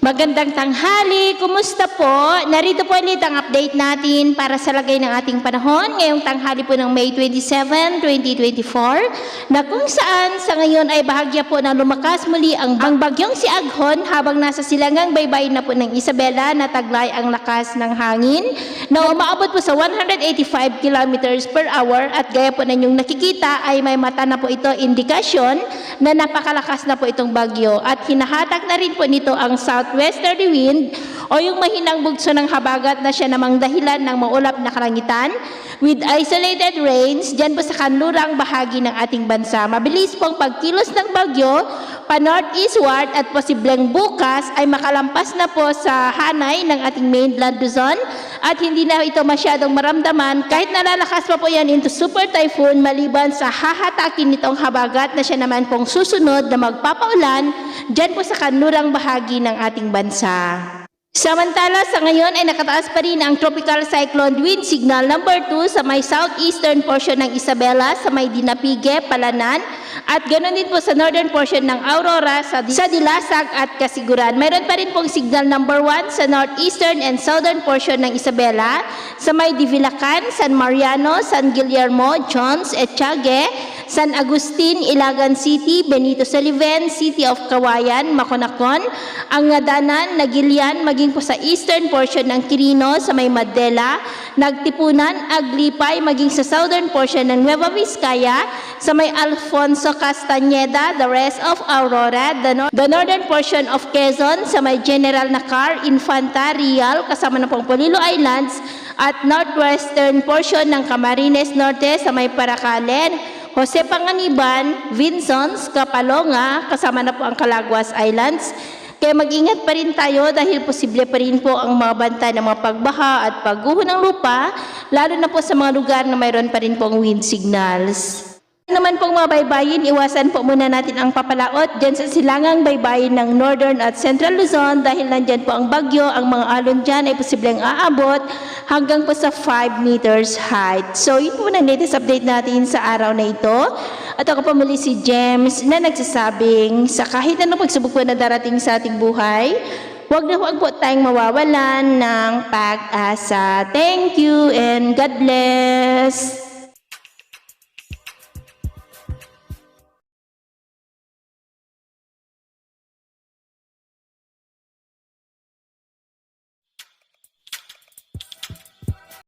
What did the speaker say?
Magandang tanghali, kumusta po? Narito po ulit ang update natin para sa lagay ng ating panahon ngayong tanghali po ng May 27, 2024 na kung saan sa ngayon ay bahagya po na lumakas muli ang bagyong si Aghon habang nasa silangang baybayin na po ng Isabela na taglay ang lakas ng hangin na umaabot po sa 185 kilometers per hour at gaya po na inyong nakikita ay may mata na po ito indikasyon na napakalakas na po itong bagyo at hinahatak na rin po nito ang southwesterly wind o yung mahinang bugso ng habagat na siya namang dahilan ng maulap na kalangitan with isolated rains dyan po sa kanlurang bahagi ng ating bansa. Mabilis pong pagkilos ng bagyo pa northeastward at posibleng bukas ay makalampas na po sa hanay ng ating mainland Luzon at hindi na ito masyadong maramdaman kahit nalalakas pa po yan into super typhoon maliban sa hahatakin nitong habagat na siya naman pong susunod na magpapaulan dyan po sa kanlurang bahagi ng ating bansa. Samantala sa ngayon ay nakataas pa rin ang tropical cyclone wind signal number 2 sa may southeastern portion ng Isabela, sa may Dinapigue, Palanan at ganoon din po sa northern portion ng Aurora, sa Dilasag at Kasiguran. Mayroon pa rin pong signal number 1 sa northeastern and southern portion ng Isabela, sa may Divilacan, San Mariano, San Guillermo, Jones, Etchague, San Agustin, Ilagan City, Benito Soliven, City of Kawayan, Maconacon, ang Ngadanan, Nagilian, maging po sa eastern portion ng Quirino, sa may Madela, Nagtipunan, Aglipay, maging sa southern portion ng Nueva Vizcaya, sa may Alfonso Castañeda, the rest of Aurora, the northern portion of Quezon, sa may General Nakar, Infanta, Real, kasama na pong Polillo Islands, at northwestern portion ng Camarines Norte, sa may Paracalen, Jose Panganiban, Vinsons, Kapalonga, kasama na po ang Calaguas Islands. Kaya mag-ingat pa rin tayo dahil posible pa rin po ang mga banta ng mga pagbaha at pagguho ng lupa, lalo na po sa mga lugar na mayroon pa rin pong wind signals. Naman pong mga baybayin, iwasan po muna natin ang papalaot dyan sa silangang baybayin ng Northern at Central Luzon dahil nandyan po ang bagyo, ang mga alon dyan ay posibleng aabot hanggang po sa 5 meters height. So yun po na latest update natin sa araw na ito. At ako pa muli si James na nagsasabing sa kahit anong pagsubok po na darating sa ating buhay, huwag po tayong mawawalan ng pag-asa. Thank you and God bless!